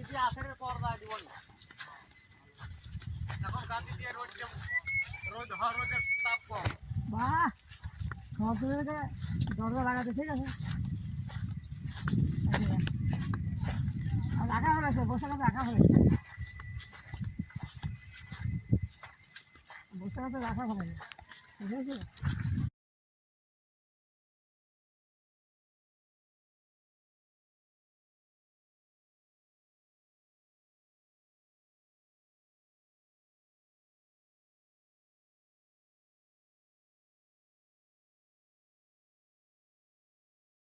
দিয়ে আখেরের পর্দা দিব না এখন গাদি দিয়ে রোদ রোদের তাপ কম বাহ সব দরজা লাগাতে ঠিক আছে আর রাখা হয়েছে বসে রাখা হয়েছে বসে রাখা হয়েছে বুঝেছি